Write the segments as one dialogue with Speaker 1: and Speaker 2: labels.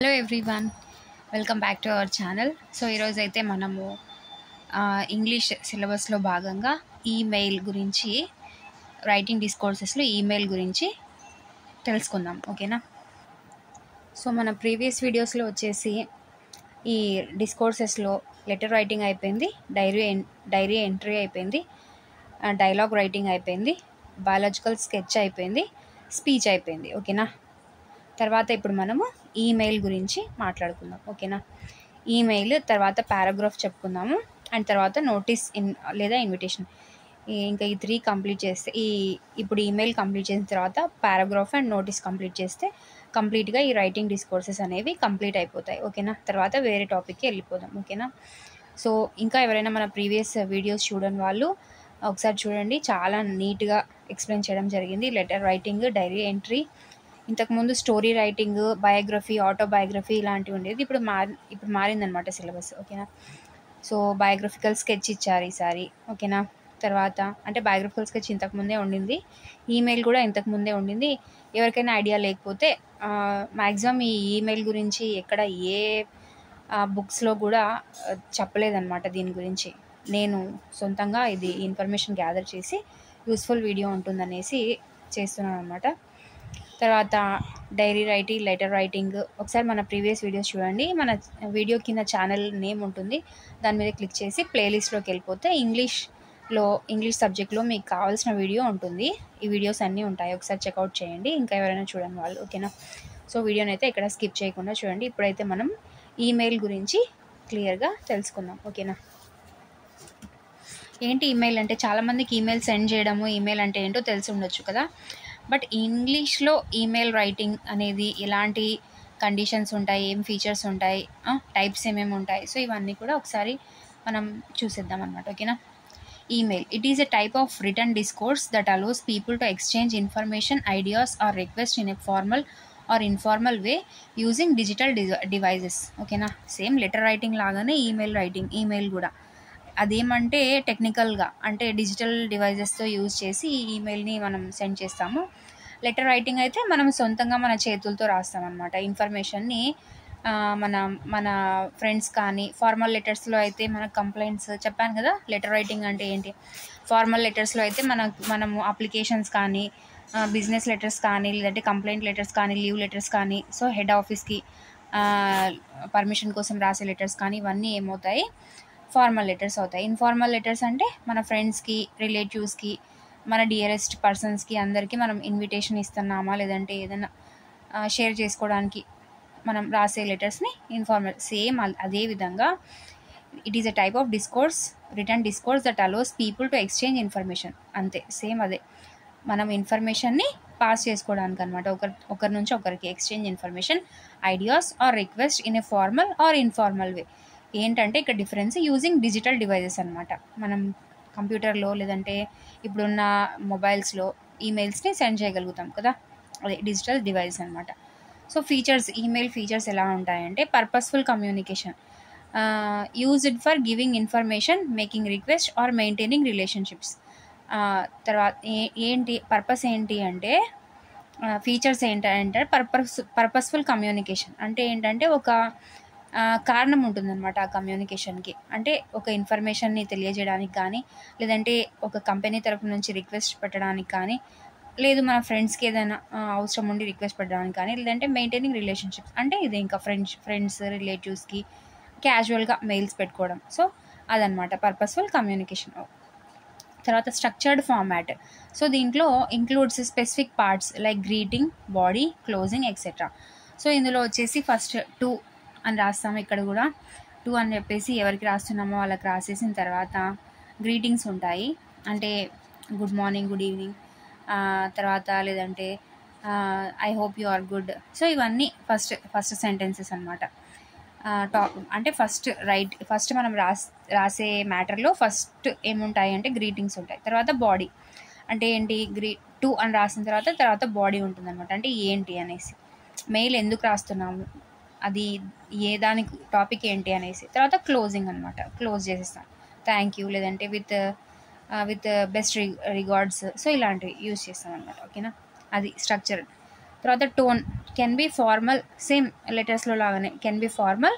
Speaker 1: Hello everyone, welcome back to our channel. So ఈరోజు అయితే మనము ఇంగ్లీష్ సిలబస్లో భాగంగా ఈమెయిల్ గురించి, రైటింగ్ డిస్కోర్సెస్లో ఈమెయిల్ గురించి తెలుసుకుందాం. ఓకేనా? సో మన ప్రీవియస్ వీడియోస్లో వచ్చేసి ఈ డిస్కోర్సెస్లో లెటర్ రైటింగ్ అయిపోయింది, డైరీ ఎంట్రీ అయిపోయింది, డైలాగ్ రైటింగ్ అయిపోయింది, బయాలజికల్ స్కెచ్ అయిపోయింది, స్పీచ్ అయిపోయింది. ఓకేనా? తర్వాత ఇప్పుడు మనము ఈమెయిల్ గురించి మాట్లాడుకుందాం. ఓకేనా? ఈమెయిల్ తర్వాత పారాగ్రాఫ్ చెప్పుకుందాము, అండ్ తర్వాత నోటీస్ లేదా ఇన్విటేషన్. ఇంకా ఈ 3 కంప్లీట్ చేస్తే ఇప్పుడు ఈమెయిల్ కంప్లీట్ చేసిన తర్వాత పారాగ్రాఫ్ అండ్ నోటీస్ కంప్లీట్ చేస్తే కంప్లీట్గా ఈ రైటింగ్ డిస్కోర్సెస్ అనేవి కంప్లీట్ అయిపోతాయి. ఓకేనా? తర్వాత వేరే టాపిక్కి వెళ్ళిపోదాం. ఓకేనా? సో ఇంకా ఎవరైనా మన ప్రీవియస్ వీడియోస్ చూడని వాళ్ళు ఒకసారి చూడండి, చాలా నీట్గా ఎక్స్ప్లెయిన్ చేయడం జరిగింది. లెటర్ రైటింగ్, డైరీ ఎంట్రీ, ఇంతకుముందు స్టోరీ రైటింగ్, బయోగ్రఫీ, ఆటోబయోగ్రఫీ ఇలాంటివి ఉండేది. ఇప్పుడు మారిందనమాట సిలబస్. ఓకేనా? సో బయోగ్రఫికల్ స్కెచ్ ఇచ్చారు ఈసారి. ఓకేనా? తర్వాత అంటే బయోగ్రఫికల్ స్కెచ్ ఇంతకుముందే ఉండింది, ఈమెయిల్ కూడా ఇంతకుముందే ఉండింది. ఎవరికైనా ఐడియా లేకపోతే మ్యాక్సిమం ఈ ఈమెయిల్ గురించి ఎక్కడ ఏ బుక్స్లో కూడా చెప్పలేదన్నమాట. దీని గురించి నేను సొంతంగా ఇది ఇన్ఫర్మేషన్ గ్యాదర్ చేసి యూస్ఫుల్ వీడియో ఉంటుందనేసి చేస్తున్నాను అనమాట. తర్వాత డైరీ రైటింగ్, లెటర్ రైటింగ్ ఒకసారి మన ప్రీవియస్ వీడియోస్ చూడండి. మన వీడియో కింద ఛానల్ నేమ్ ఉంటుంది, దాని మీద క్లిక్ చేసి ప్లేలిస్ట్లోకి వెళ్ళిపోతే ఇంగ్లీష్ సబ్జెక్ట్లో మీకు కావాల్సిన వీడియో ఉంటుంది. ఈ వీడియోస్ అన్నీ ఉంటాయి, ఒకసారి చెక్అవుట్ చేయండి ఇంకా ఎవరైనా చూడండి వాళ్ళు. ఓకేనా? సో వీడియోని అయితే ఇక్కడ స్కిప్ చేయకుండా చూడండి. ఇప్పుడైతే మనం ఈమెయిల్ గురించి క్లియర్గా తెలుసుకుందాం. ఓకేనా? ఏంటి ఈమెయిల్ అంటే? చాలామందికి ఈమెయిల్ సెండ్ చేయడము, ఈమెయిల్ అంటే ఏంటో తెలిసి ఉండొచ్చు కదా. బట్ ఇంగ్లీష్లో ఈమెయిల్ రైటింగ్ అనేది ఎలాంటి కండిషన్స్ ఉంటాయి, ఏం ఫీచర్స్ ఉంటాయి, టైప్స్ ఏమేమి ఉంటాయి, సో ఇవన్నీ కూడా ఒకసారి మనం చూసేద్దాం అనమాట. ఓకేనా? Email, it is a type of written discourse that allows people to exchange information, ideas or request in a formal or informal way using digital devices. ఓకేనా? సేమ్ లెటర్ రైటింగ్ లాగానే ఈమెయిల్ కూడా అదేమంటే టెక్నికల్గా అంటే డిజిటల్ డివైజెస్తో యూజ్ చేసి ఈ ఈమెయిల్ని మనం send చేస్తాము. లెటర్ రైటింగ్ అయితే మనం సొంతంగా మన చేతులతో రాస్తామన్నమాట. ఇన్ఫర్మేషన్ని మన ఫ్రెండ్స్ కానీ, ఫార్మల్ లెటర్స్లో అయితే మన కంప్లైంట్స్ చెప్పాను కదా. లెటర్ రైటింగ్ అంటే ఏంటి? ఫార్మల్ లెటర్స్లో అయితే మనము అప్లికేషన్స్ కానీ, బిజినెస్ లెటర్స్ కానీ, లేదంటే కంప్లైంట్ లెటర్స్ కానీ, లీవ్ లెటర్స్ కానీ, సో హెడ్ ఆఫీస్కి పర్మిషన్ కోసం రాసే లెటర్స్ కానీ ఇవన్నీ ఏమవుతాయి? ఫార్మల్ లెటర్స్ అవుతాయి. ఇన్ఫార్మల్ లెటర్స్ అంటే మన ఫ్రెండ్స్కి, రిలేటివ్స్కి, మన డియరెస్ట్ పర్సన్స్కి అందరికీ మనం ఇన్విటేషన్ ఇస్తున్నామా, లేదంటే ఏదైనా షేర్ చేసుకోవడానికి మనం రాసే లెటర్స్ని ఇన్ఫార్మల్. సేమ్ అదే విధంగా it is a type of written discourse that allows people to exchange information. అంతే, సేమ్ అదే. మనం ఇన్ఫర్మేషన్ని పాస్ చేసుకోవడానికి అనమాట, ఒకరి నుంచి ఒకరికి exchange information, ideas or request in a formal or informal way. ఏంటంటే ఇక్కడ డిఫరెన్స్ యూజింగ్ డిజిటల్ డివైజెస్ అనమాట. మనం కంప్యూటర్లో లేదంటే ఇప్పుడున్న మొబైల్స్లో ఈమెయిల్స్ని సెండ్ చేయగలుగుతాం కదా, అదే డిజిటల్ డివైస్ అనమాట. సో ఫీచర్స్, ఈమెయిల్ ఫీచర్స్ ఎలా ఉంటాయంటే purposeful communication, used for giving information, making request or maintaining relationships. తర్వాత పర్పస్ ఏంటి అంటే, ఫీచర్స్ ఏంటంటే పర్పస్ఫుల్ కమ్యూనికేషన్ అంటే ఏంటంటే ఒక కారణం ఉంటుందన్నమాట ఆ కమ్యూనికేషన్కి. అంటే ఒక ఇన్ఫర్మేషన్ని తెలియజేయడానికి కానీ, లేదంటే ఒక కంపెనీ తరపు నుంచి రిక్వెస్ట్ పెట్టడానికి కానీ, లేదు మన ఫ్రెండ్స్కి ఏదైనా అవసరం ఉండి రిక్వెస్ట్ పెట్టడానికి కానీ, లేదంటే మెయింటైనింగ్ రిలేషన్షిప్స్ అంటే ఇది ఇంకా ఫ్రెండ్స్ రిలేటివ్స్కి క్యాజువల్గా మెయిల్స్ పెట్టుకోవడం. సో అదనమాట పర్పస్ఫుల్ కమ్యూనికేషన్. తర్వాత స్ట్రక్చర్డ్ ఫార్మాట్. సో దీంట్లో includes specific parts like greeting, body, closing etcetera. So ఇందులో వచ్చేసి ఫస్ట్ 2 అని రాస్తాము. ఇక్కడ కూడా 2 అని చెప్పేసి ఎవరికి రాస్తున్నామో వాళ్ళకి రాసేసిన తర్వాత గ్రీటింగ్స్ ఉంటాయి, అంటే గుడ్ మార్నింగ్, గుడ్ ఈవినింగ్, తర్వాత లేదంటే I hope you are good. So ఇవన్నీ ఫస్ట్ సెంటెన్సెస్ అనమాట. అంటే ఫస్ట్ మనం రాసే మ్యాటర్లో ఫస్ట్ ఏముంటాయి అంటే గ్రీటింగ్స్ ఉంటాయి. తర్వాత బాడీ అంటే ఏంటి, 2 అని రాసిన తర్వాత బాడీ ఉంటుంది అనమాట. అంటే ఏంటి అనేసి, మెయిల్ ఎందుకు రాస్తున్నాము, అది ఏ దానికి టాపిక్ ఏంటి అనేసి. తర్వాత క్లోజింగ్ అనమాట, క్లోజ్ చేసేస్తాం, థ్యాంక్ యూ లేదంటే విత్ బెస్ట్ రిగార్డ్స్. సో ఇలాంటివి యూజ్ చేస్తాం అనమాట. ఓకేనా? అది స్ట్రక్చర్. తర్వాత tone can be formal, same లెటర్స్లో లాగానే can be formal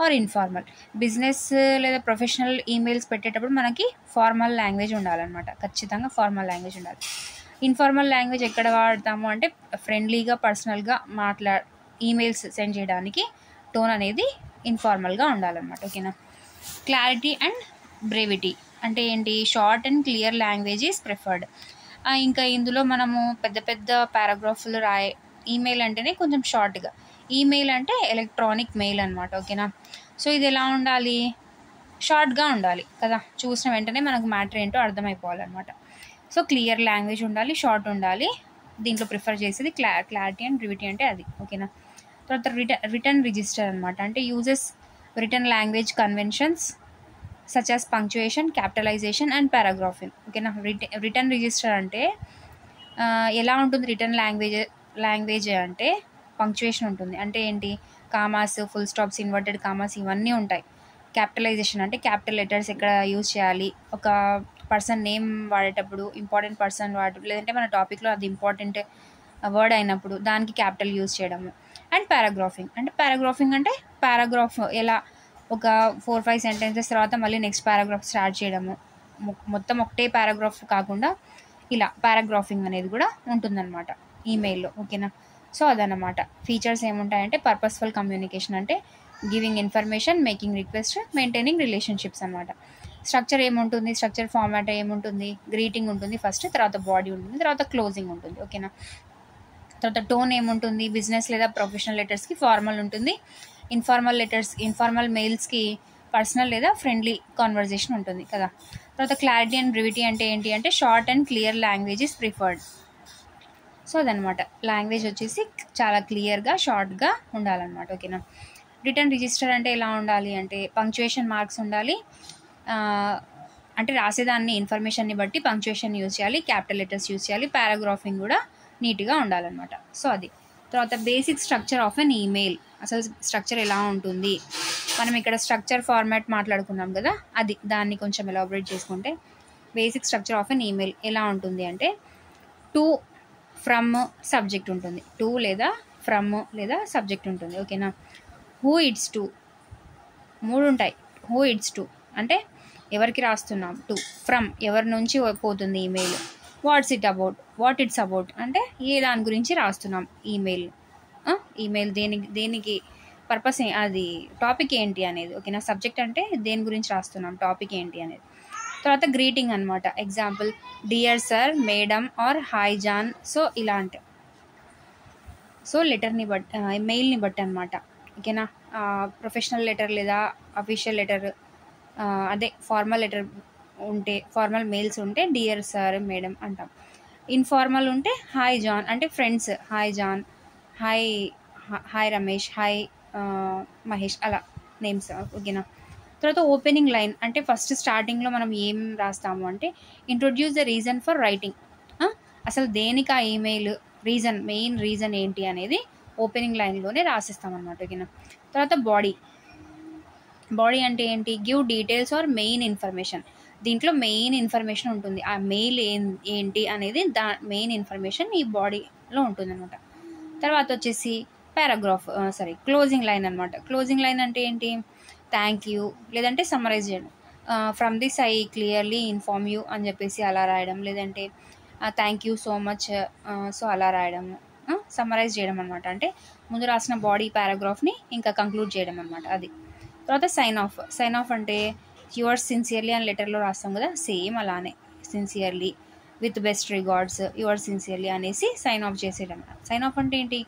Speaker 1: or informal. Business లేదా ప్రొఫెషనల్ ఈమెయిల్స్ పెట్టేటప్పుడు మనకి ఫార్మల్ లాంగ్వేజ్ ఉండాలన్నమాట, ఖచ్చితంగా ఫార్మల్ లాంగ్వేజ్ ఉండాలి. ఇన్ఫార్మల్ లాంగ్వేజ్ ఎక్కడ వాడతాము అంటే ఫ్రెండ్లీగా పర్సనల్గా ఈమెయిల్స్ సెండ్ చేయడానికి టోన్ అనేది ఇన్ఫార్మల్గా ఉండాలన్నమాట. ఓకేనా. క్లారిటీ అండ్ బ్రెవిటీ అంటే ఏంటి, short and clear language is preferred. ఇంకా ఇందులో మనము పెద్ద పెద్ద పారాగ్రాఫ్లు ఈమెయిల్ అంటేనే కొంచెం షార్ట్గా, ఈమెయిల్ అంటే ఎలక్ట్రానిక్ మెయిల్ అనమాట. ఓకేనా. సో ఇది ఎలా ఉండాలి, షార్ట్గా ఉండాలి కదా, చూసిన వెంటనే మనకు మ్యాటర్ ఏంటో అర్థమైపోవాలన్నమాట. సో క్లియర్ లాంగ్వేజ్ ఉండాలి, షార్ట్ ఉండాలి. దీంట్లో ప్రిఫర్ చేసేది క్లారిటీ అండ్ బ్రెవిటీ అంటే అది. ఓకేనా. తర్వాత రిటర్న్ రిజిస్టర్ అనమాట, అంటే uses written language conventions such as punctuation, capitalisation and paragraphing. ఓకేనా. రిటర్న్ రిజిస్టర్ అంటే ఎలా ఉంటుంది, రిటర్న్ లాంగ్వేజ్ అంటే పంక్చుయేషన్ ఉంటుంది, అంటే ఏంటి, commas, full stops, inverted commas ఇవన్నీ ఉంటాయి. క్యాపిటలైజేషన్ అంటే క్యాపిటల్ లెటర్స్ ఎక్కడ యూజ్ చేయాలి, ఒక పర్సన్ నేమ్ వాడేటప్పుడు, ఇంపార్టెంట్ పర్సన్ లేదంటే మన టాపిక్లో అది ఇంపార్టెంట్ వర్డ్ అయినప్పుడు దానికి క్యాపిటల్ యూజ్ చేయడము. అండ్ పారాగ్రాఫింగ్ అంటే పారాగ్రాఫ్ ఎలా ఒక 4-5 సెంటెన్సెస్ తర్వాత మళ్ళీ నెక్స్ట్ పారాగ్రాఫ్ స్టార్ట్ చేయడము, మొత్తం ఒకటే పారాగ్రాఫ్ కాకుండా ఇలా పారాగ్రాఫింగ్ అనేది కూడా ఉంటుందన్నమాట ఈమెయిల్లో. ఓకేనా. సో అదన్నమాట. ఫీచర్స్ ఏముంటాయంటే పర్పస్ఫుల్ కమ్యూనికేషన్ అంటే giving information, making request, maintaining relationships అనమాట. స్ట్రక్చర్ ఏముంటుంది, స్ట్రక్చర్ ఫార్మాట్ ఏముంటుంది, గ్రీటింగ్ ఉంటుంది ఫస్ట్, తర్వాత బాడీ ఉంటుంది, తర్వాత క్లోజింగ్ ఉంటుంది. ఓకేనా. తర్వాత టోన్ ఏముంటుంది, బిజినెస్ లేదా ప్రొఫెషనల్ లెటర్స్కి ఫార్మల్ ఉంటుంది, ఇన్ఫార్మల్ మెయిల్స్కి పర్సనల్ లేదా ఫ్రెండ్లీ కాన్వర్జేషన్ ఉంటుంది కదా. తర్వాత క్లారిటీ అండ్ బ్రెవిటీ అంటే ఏంటి అంటే short and clear language is preferred. So అదనమాట, లాంగ్వేజ్ వచ్చేసి చాలా క్లియర్గా షార్ట్గా ఉండాలన్నమాట. ఓకేనా. రిటర్న్ రిజిస్టర్ అంటే ఎలా ఉండాలి అంటే పంక్చుయేషన్ మార్క్స్ ఉండాలి, అంటే రాసేదాన్ని ఇన్ఫర్మేషన్ని బట్టి పంక్చుయేషన్ యూజ్ చేయాలి, క్యాపిటల్ లెటర్స్ యూజ్ చేయాలి, పారాగ్రాఫింగ్ కూడా నీట్గా ఉండాలన్నమాట. సో అది. తర్వాత basic structure of an email, అసలు స్ట్రక్చర్ ఎలా ఉంటుంది, మనం ఇక్కడ స్ట్రక్చర్ ఫార్మాట్ మాట్లాడుకున్నాం కదా, అది దాన్ని కొంచెం ఎలాబరేట్ చేసుకుంటే basic structure of an email ఎలా ఉంటుంది అంటే టు, ఫ్రమ్, సబ్జెక్ట్ ఉంటుంది, టు లేదా ఫ్రమ్ లేదా సబ్జెక్ట్ ఉంటుంది. ఓకేనా. హూ ఇట్స్ టు, 3 ఉంటాయి. హూ ఇట్స్ టు అంటే ఎవరికి రాస్తున్నాం, టు. ఫ్రమ్ ఎవరి నుంచి పోతుంది ఈమెయిల్. వాట్ ఇట్స్ అబౌట్ అంటే ఏ దాని గురించి రాస్తున్నాం ఈమెయిల్ దేనికి పర్పస్, అది టాపిక్ ఏంటి అనేది. ఓకేనా. సబ్జెక్ట్ అంటే దేని గురించి రాస్తున్నాం, టాపిక్ ఏంటి అనేది. తర్వాత గ్రీటింగ్ అనమాట, example dear sir, madam or hi John. So ఇలాంటి, సో లెటర్ని బట్టి, మెయిల్ని బట్టి అనమాట. ఓకేనా. ప్రొఫెషనల్ లెటర్ లేదా అఫీషియల్ లెటర్, అదే ఫార్మల్ లెటర్ ఉంటే, ఫార్మల్ మెయిల్స్ ఉంటే డియర్ సార్, మేడం అంటాం. ఇన్ఫార్మల్ ఉంటే హాయ్ జాన్ అంటే friends, hi John, hi Ramesh, hi Mahesh, అలా నేమ్స్. ఓకేనా. తర్వాత ఓపెనింగ్ లైన్ అంటే ఫస్ట్ స్టార్టింగ్లో మనం ఏం రాస్తాము అంటే introduce the reason for writing, అసలు దేనికి ఆ ఈమెయిల్ మెయిన్ రీజన్ ఏంటి అనేది ఓపెనింగ్ లైన్లోనే రాసిస్తాం అనమాట. ఓకేనా. తర్వాత బాడీ అంటే ఏంటి, give details or main information, దీంట్లో మెయిన్ ఇన్ఫర్మేషన్ ఉంటుంది, ఆ మెయిల్ ఏంటి అనేది మెయిన్ ఇన్ఫర్మేషన్ ఈ బాడీలో ఉంటుంది అనమాట. తర్వాత వచ్చేసి క్లోజింగ్ లైన్ అనమాట. క్లోజింగ్ లైన్ అంటే ఏంటి, థ్యాంక్ యూ లేదంటే సమ్మరైజ్ చేయడం, from this I clearly inform you అని చెప్పేసి అలా రాయడం, లేదంటే thank you so much, so అలా రాయడము, సమ్మరైజ్ చేయడం అనమాట. అంటే ముందు రాసిన బాడీ పారాగ్రాఫ్ని ఇంకా కంక్లూడ్ చేయడం అనమాట, అది. తర్వాత సైన్ ఆఫ్ అంటే యువర్స్ సిన్సియర్లీ అని లెటర్లో రాస్తాం కదా, సేమ్ అలానే sincerely with best regards, yours sincerely అనేసి సైన్ ఆఫ్ చేసేయడం. సైన్ ఆఫ్ అంటే ఏంటి,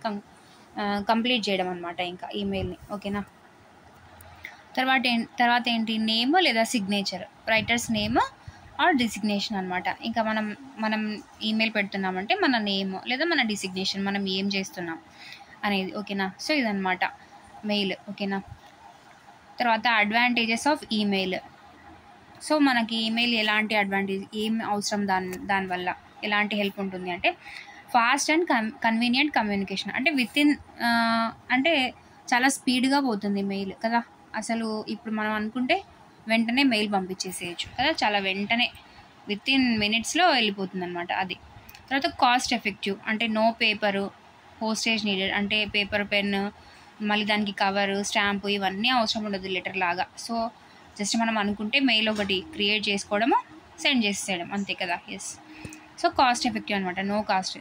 Speaker 1: కంప్లీట్ చేయడం అనమాట ఇంకా ఈమెయిల్ని. ఓకేనా. తర్వాత ఏంటి, నేమ్ లేదా signature, writers name or designation అనమాట. ఇంకా మనం ఈమెయిల్ పెడుతున్నామంటే మన నేమ్ లేదా మన డిసిగ్నేషన్, మనం ఏం చేస్తున్నాం అనేది. ఓకేనా. సో ఇదనమాట మెయిల్. ఓకేనా. తర్వాత అడ్వాంటేజెస్ ఆఫ్ ఈమెయిల్. సో మనకి ఈమెయిల్ ఎలాంటి అడ్వాంటేజ్, ఏం అవసరం దానివల్ల ఎలాంటి హెల్ప్ ఉంటుంది అంటే ఫాస్ట్ అండ్ కన్వీనియంట్ కమ్యూనికేషన్, అంటే అంటే చాలా స్పీడ్గా పోతుంది మెయిల్ కదా. అసలు ఇప్పుడు మనం అనుకుంటే వెంటనే మెయిల్ పంపించేసేయచ్చు కదా, చాలా వెంటనే విత్ ఇన్ మినిట్స్లో వెళ్ళిపోతుంది అనమాట, అది. తర్వాత కాస్ట్ ఎఫెక్టివ్ అంటే నో పేపరు, పోస్టేజ్ నీడెడ్ అంటే పేపర్ పెన్, మళ్ళీ దానికి కవరు, స్టాంపు ఇవన్నీ అవసరం ఉండదు లెటర్ లాగా. సో జస్ట్ మనం అనుకుంటే మెయిల్ ఒకటి క్రియేట్ చేసుకోవడము, సెండ్ చేసేయడం అంతే కదా. ఎస్. సో కాస్ట్ ఎఫెక్టివ్ అనమాట, no cost.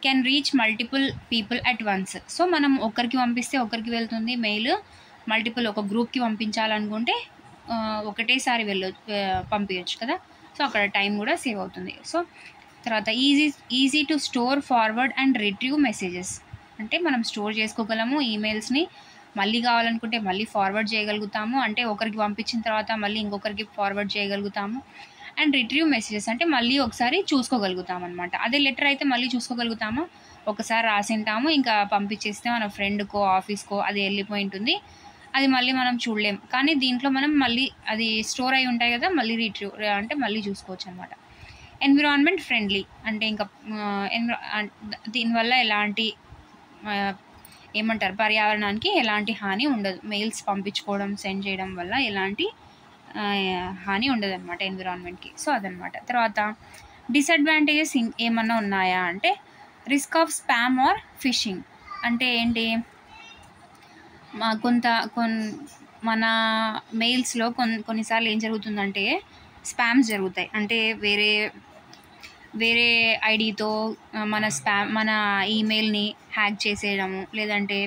Speaker 1: Can reach multiple people at once. So మనం ఒకరికి పంపిస్తే ఒకరికి వెళ్తుంది మెయిల్, మల్టిపుల్ ఒక గ్రూప్కి పంపించాలనుకుంటే ఒకటేసారి పంపించచ్చు కదా. సో అక్కడ టైం కూడా సేవ్ అవుతుంది. సో తర్వాత easy to store, forward and retrieve messages. అంటే మనం స్టోర్ చేసుకోగలము ఈమెయిల్స్ని, మళ్ళీ కావాలనుకుంటే మళ్ళీ ఫార్వర్డ్ చేయగలుగుతాము. అంటే ఒకరికి పంపించిన తర్వాత మళ్ళీ ఇంకొకరికి ఫార్వర్డ్ చేయగలుగుతాము. అండ్ రిట్రీవ్ మెసేజెస్ అంటే మళ్ళీ ఒకసారి చూసుకోగలుగుతాం అనమాట. అదే లెటర్ అయితే మళ్ళీ చూసుకోగలుగుతాము, ఒకసారి రాసింటాము, ఇంకా పంపించేస్తే మన ఫ్రెండ్కో ఆఫీస్కో అది వెళ్ళిపోయి ఉంటుంది, అది మళ్ళీ మనం చూడలేం. కానీ దీంట్లో మనం మళ్ళీ అది స్టోర్ అయి ఉంటాయి కదా, మళ్ళీ రిట్రీవ్ అంటే మళ్ళీ చూసుకోవచ్చు అనమాట. ఎన్విరాన్మెంట్ ఫ్రెండ్లీ అంటే ఇంకా దీనివల్ల ఎలాంటి ఏమంటారు, పర్యావరణానికి ఎలాంటి హాని ఉండదు. మెయిల్స్ పంపించుకోవడం, సెండ్ చేయడం వల్ల ఎలాంటి హాని ఉండదు అనమాట ఎన్విరాన్మెంట్కి. సో అదనమాట. తర్వాత డిసడ్వాంటేజెస్ ఏమన్నా ఉన్నాయా అంటే risk of spam or phishing. అంటే ఏంటి, మన మెయిల్స్లో కొన్నిసార్లు ఏం జరుగుతుందంటే స్పామ్స్ జరుగుతాయి. అంటే వేరే ఐడితో మన ఈమెయిల్ని హ్యాక్ చేసేయడము, లేదంటే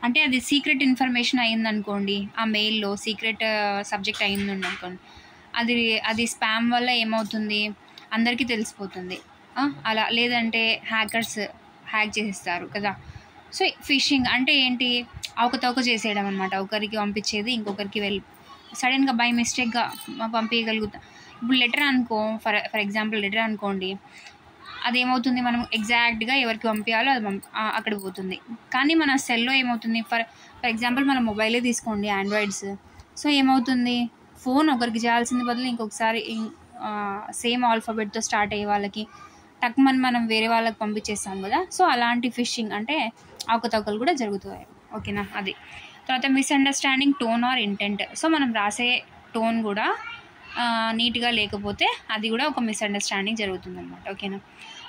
Speaker 1: అంటే అది సీక్రెట్ ఇన్ఫర్మేషన్ అయిందనుకోండి, ఆ మెయిల్లో సీక్రెట్ సబ్జెక్ట్ అయిందనుకోండి, అది స్పామ్ వల్ల ఏమవుతుంది, అందరికీ తెలిసిపోతుంది అలా. లేదంటే హ్యాకర్స్ హ్యాక్ చేసేస్తారు కదా. సో ఫిషింగ్ అంటే ఏంటి, అవకతవక చేసేయడం అనమాట. ఒకరికి పంపించేది ఇంకొకరికి సడన్గా బై మిస్టేక్గా పంపించగలుగుతాం. ఇప్పుడు లెటర్ అనుకో, ఫర్ ఎగ్జాంపుల్ లెటర్ అనుకోండి, అదేమవుతుంది, మనం ఎగ్జాక్ట్గా ఎవరికి పంపించాలో అది అక్కడ పోతుంది. కానీ మన సెల్లో ఏమవుతుంది, ఫర్ ఎగ్జాంపుల్ మన మొబైలే తీసుకోండి, ఆండ్రాయిడ్స్. సో ఏమవుతుంది, ఫోన్ ఒకరికి చేయాల్సింది బదులు ఇంకొకసారి సేమ్ ఆల్ఫాబెట్తో స్టార్ట్ అయ్యే వాళ్ళకి మనం వేరే వాళ్ళకి పంపించేస్తాం కదా. సో అలాంటి ఫిషింగ్ అంటే అవకతవకలు కూడా జరుగుతాయి. ఓకేనా. అది. తర్వాత misunderstanding tone or intent. So మనం రాసే టోన్ కూడా నీట్గా లేకపోతే అది కూడా ఒక మిస్అండర్స్టాండింగ్ జరుగుతుంది అనమాట. ఓకేనా.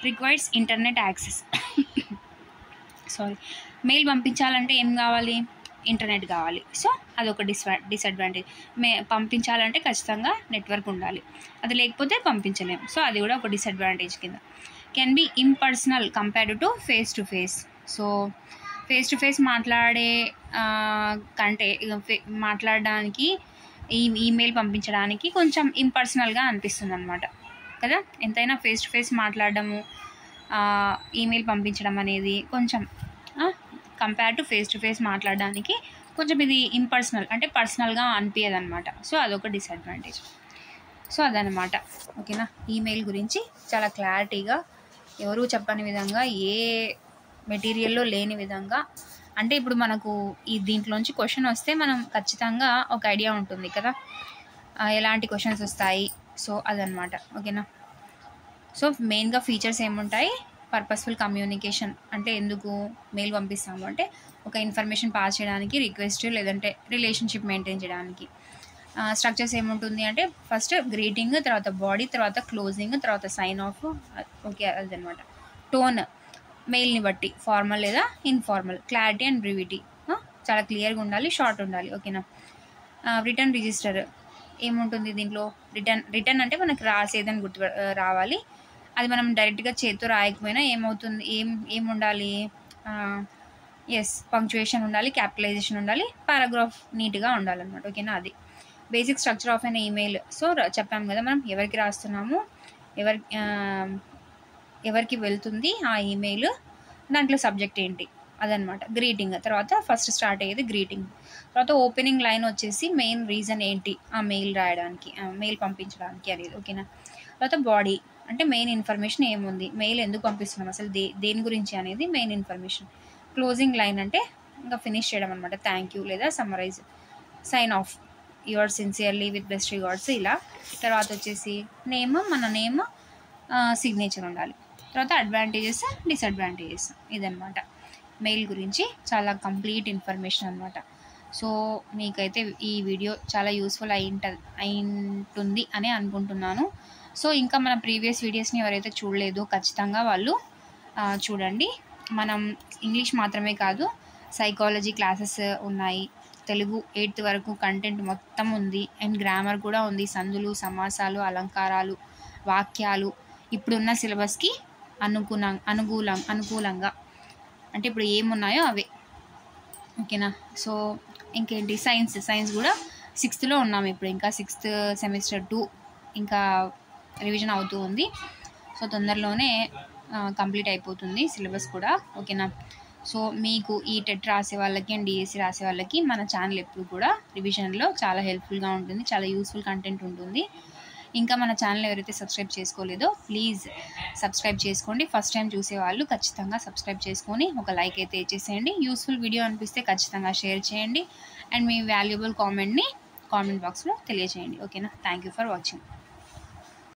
Speaker 1: Requires internet access. మెయిల్ పంపించాలంటే ఏం కావాలి, ఇంటర్నెట్ కావాలి. సో అదొక డిసడ్వాంటేజ్. పంపించాలంటే ఖచ్చితంగా నెట్వర్క్ ఉండాలి, అది లేకపోతే పంపించలేము. సో అది కూడా ఒక డిసడ్వాంటేజ్ కింద. Can be impersonal compared to face to face. So face to face మాట్లాడే కంటే మాట్లాడడానికి ఈమెయిల్ పంపించడానికి కొంచెం ఇంపర్సనల్గా అనిపిస్తుంది అనమాట కదా. ఎంతైనా ఫేస్ టు ఫేస్ మాట్లాడడము, ఈమెయిల్ పంపించడం అనేది కొంచెం compare to face to face మాట్లాడడానికి కొంచెం ఇది ఇంపర్సనల్ అంటే పర్సనల్గా అనిపించదు అనమాట. సో అదొక డిసడ్వాంటేజ్. సో అదనమాట. ఓకేనా. ఈమెయిల్ గురించి చాలా క్లారిటీగా, ఎవరు చెప్పని విధంగా, ఏ మెటీరియల్లో లేని విధంగా, అంటే ఇప్పుడు మనకు దీంట్లోంచి క్వశ్చన్ వస్తే మనం ఖచ్చితంగా ఒక ఐడియా ఉంటుంది కదా, ఎలాంటి క్వశ్చన్స్ వస్తాయి. సో అదనమాట. ఓకేనా. సో మెయిన్గా ఫీచర్స్ ఏముంటాయి, పర్పస్ఫుల్ కమ్యూనికేషన్ అంటే ఎందుకు మెయిల్ పంపిస్తాము అంటే ఒక ఇన్ఫర్మేషన్ పాస్ చేయడానికి, రిక్వెస్ట్ లేదంటే రిలేషన్షిప్ మెయింటైన్ చేయడానికి. స్ట్రక్చర్స్ ఏముంటుంది అంటే ఫస్ట్ గ్రీటింగ్, తర్వాత బాడీ, తర్వాత క్లోజింగ్, తర్వాత సైన్ ఆఫ్. ఓకే అదనమాట. టోన్ మెయిల్ని బట్టి ఫార్మల్ లేదా ఇన్ఫార్మల్. క్లారిటీ అండ్ బ్రివిటీ, చాలా క్లియర్గా ఉండాలి, షార్ట్ ఉండాలి. ఓకేనా. రిటర్న్ రిజిస్టర్ ఏముంటుంది దీంట్లో, రిటర్న్ అంటే మనకు రాసేదని రావాలి. అది మనం డైరెక్ట్గా చేతితో రాయకపోయినా ఏమవుతుంది, ఏం ఉండాలి, పంక్చుయేషన్ ఉండాలి, క్యాపిటలైజేషన్ ఉండాలి, పారాగ్రాఫ్ నీట్గా ఉండాలన్నమాట. ఓకేనా. అది basic structure of an email. So చెప్పాము కదా మనం ఎవరికి రాస్తున్నాము, ఎవరికి వెళ్తుంది ఆ ఈమెయిల్, దాంట్లో సబ్జెక్ట్ ఏంటి అదనమాట. గ్రీటింగ్ తర్వాత ఫస్ట్ స్టార్ట్ అయ్యేది గ్రీటింగ్. తర్వాత ఓపెనింగ్ లైన్ వచ్చేసి మెయిన్ రీజన్ ఏంటి ఆ మెయిల్ రాయడానికి, మెయిల్ పంపించడానికి అనేది. ఓకేనా. తర్వాత బాడీ అంటే మెయిన్ ఇన్ఫర్మేషన్ ఏముంది, మెయిల్ ఎందుకు పంపిస్తున్నాం, అసలు దేని గురించి అనేది మెయిన్ ఇన్ఫర్మేషన్. క్లోజింగ్ లైన్ అంటే ఇంకా ఫినిష్ చేయడం అనమాట, థ్యాంక్ యూ లేదా summarise. Sign off, your sincerely with best regards ఇలా. తర్వాత వచ్చేసి మన నేమ్ సిగ్నేచర్ ఉండాలి. తర్వాత అడ్వాంటేజెస్, డిసడ్వాంటేజెస్, ఇదనమాట మెయిల్ గురించి చాలా కంప్లీట్ ఇన్ఫర్మేషన్ అనమాట. సో మీకైతే ఈ వీడియో చాలా యూస్ఫుల్ అయింటుంది అని అనుకుంటున్నాను. సో ఇంకా మన ప్రీవియస్ వీడియోస్ని ఎవరైతే చూడలేదో ఖచ్చితంగా వాళ్ళు చూడండి. మనం ఇంగ్లీష్ మాత్రమే కాదు, సైకాలజీ క్లాసెస్ ఉన్నాయి. తెలుగు 8th వరకు కంటెంట్ మొత్తం ఉంది. అండ్ గ్రామర్ కూడా ఉంది. సందులు, సమాసాలు, అలంకారాలు, వాక్యాలు ఇప్పుడున్న సిలబస్కి అనుకూలంగా అంటే ఇప్పుడు ఏమున్నాయో అవే. ఓకేనా. సో ఇంకేంటి, సైన్స్ కూడా 6th ఉన్నాము ఇప్పుడు. ఇంకా 6th సెమిస్టర్ 2 ఇంకా రివిజన్ అవుతూ ఉంది. సో తొందరలోనే కంప్లీట్ అయిపోతుంది సిలబస్ కూడా. ఓకేనా. సో మీకు ఈ టెట్ రాసే వాళ్ళకి అండ్ డిఎస్సి రాసే వాళ్ళకి మన ఛానల్ ఎప్పుడు కూడా రివిజన్లో చాలా హెల్ప్ఫుల్గా ఉంటుంది. చాలా యూస్ఫుల్ కంటెంట్ ఉంటుంది. ఇంకా మన ఛానల్ ఎవరైతే సబ్స్క్రైబ్ చేసుకోలేదో ప్లీజ్ సబ్స్క్రైబ్ చేసుకోండి. ఫస్ట్ టైం చూసేవాళ్ళు ఖచ్చితంగా సబ్స్క్రైబ్ చేసుకొని ఒక లైక్ అయితే ఇచ్చేసేయండి. యూస్ఫుల్ వీడియో అనిపిస్తే ఖచ్చితంగా షేర్ చేయండి. అండ్ మీ వాల్యుబుల్ కామెంట్ని కామెంట్ బాక్స్లో తెలియజేయండి. ఓకేనా. Thank you for watching.